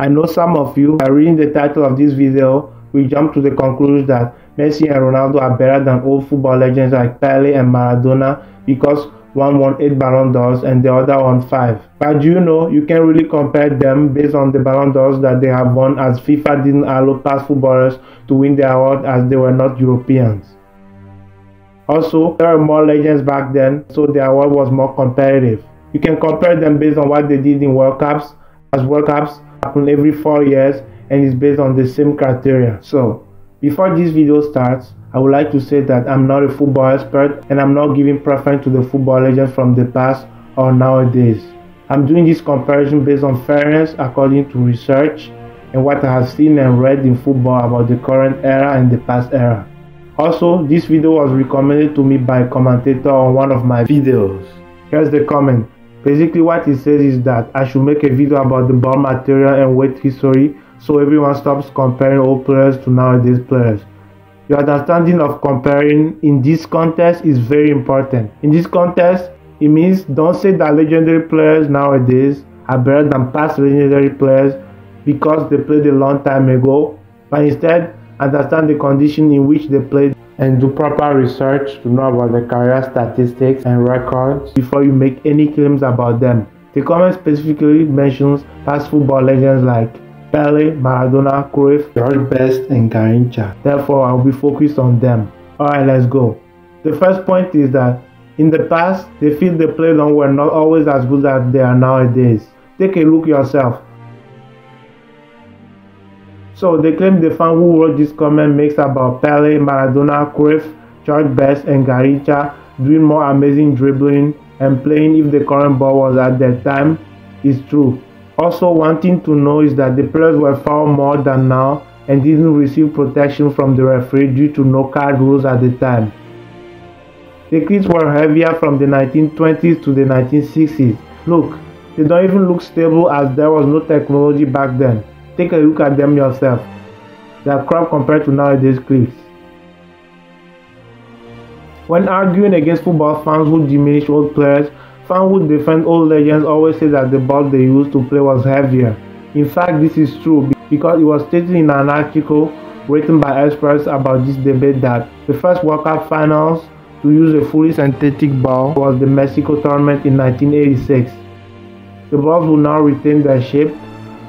I know some of you, by reading the title of this video, will jump to the conclusion that Messi and Ronaldo are better than old football legends like Pelé and Maradona because one won 8 Ballon d'Ors and the other won 5. But do you know, you can't really compare them based on the Ballon d'Ors that they have won, as FIFA didn't allow past footballers to win the award as they were not Europeans. Also, there were more legends back then, so the award was more competitive. You can compare them based on what they did in World Cups, as World Cups happen every 4 years and is based on the same criteria. So, before this video starts, I would like to say that I'm not a football expert and I'm not giving preference to the football legends from the past or nowadays. I'm doing this comparison based on fairness according to research and what I have seen and read in football about the current era and the past era. Also, this video was recommended to me by a commentator on one of my videos. Here's the comment. Basically what he says is that I should make a video about the ball material and weight history so everyone stops comparing old players to nowadays players. Your understanding of comparing in this context is very important. In this context, it means don't say that legendary players nowadays are better than past legendary players because they played a long time ago, but instead understand the condition in which they played and do proper research to know about their career statistics and records before you make any claims about them. The comment specifically mentions past football legends like Pelé, Maradona, Cruyff, George Best, and Garrincha. Therefore, I'll be focused on them. Alright, let's go. The first point is that in the past, the field they played on were not always as good as they are nowadays. Take a look yourself. So, they claim the fan who wrote this comment makes about Pelé, Maradona, Cruyff, George Best, and Garrincha doing more amazing dribbling and playing if the current ball was at that time is true. Also, one thing to know is that the players were far more than now and didn't receive protection from the referee due to no card rules at the time. The kits were heavier from the 1920s to the 1960s. Look, they don't even look stable as there was no technology back then. Take a look at them yourself. They are crap compared to nowadays clips. When arguing against football fans who diminish old players, fans who defend old legends always say that the ball they used to play was heavier. In fact, this is true because it was stated in an article written by experts about this debate that the first World Cup finals to use a fully synthetic ball was the Mexico tournament in 1986. The balls would now retain their shape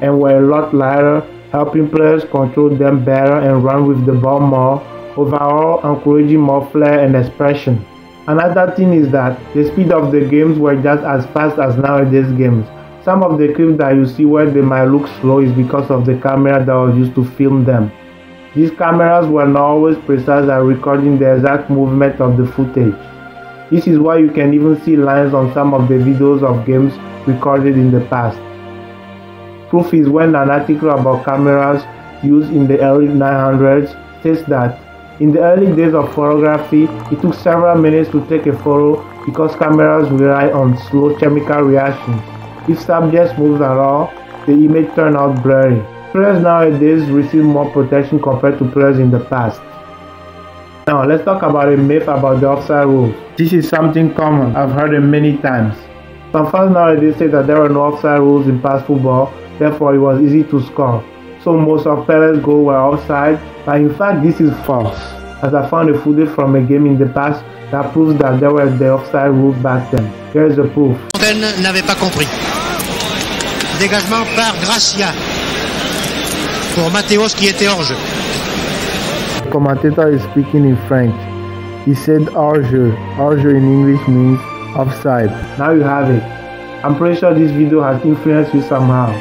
and were a lot lighter, helping players control them better and run with the ball more, overall encouraging more flair and expression. Another thing is that the speed of the games were just as fast as nowadays games. Some of the clips that you see where they might look slow is because of the camera that was used to film them. These cameras were not always precise at recording the exact movement of the footage. This is why you can even see lines on some of the videos of games recorded in the past. Proof is when an article about cameras used in the early 900s states that in the early days of photography, it took several minutes to take a photo because cameras rely on slow chemical reactions. If subjects moved at all, the image turned out blurry. Players nowadays receive more protection compared to players in the past. Now, let's talk about a myth about the offside rules. This is something common, I've heard it many times. Some fans nowadays say that there were no offside rules in past football, therefore it was easy to score. So most of Pele's goals were offside, but in fact this is false, as I found a footage from a game in the past that proves that there were the offside rules back then. Here is the proof. N'avait pas compris. Dégagement par Gracia pour Mathéos qui était hors jeu. The commentator is speaking in French. He said hors-jeu. Hors-jeu in English means offside. Now you have it. I'm pretty sure this video has influenced you somehow.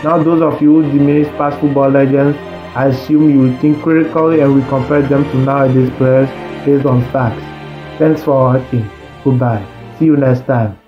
Now those of you who diminish past football legends, I assume you will think critically and will compare them to nowadays players based on facts. Thanks for watching. Goodbye. See you next time.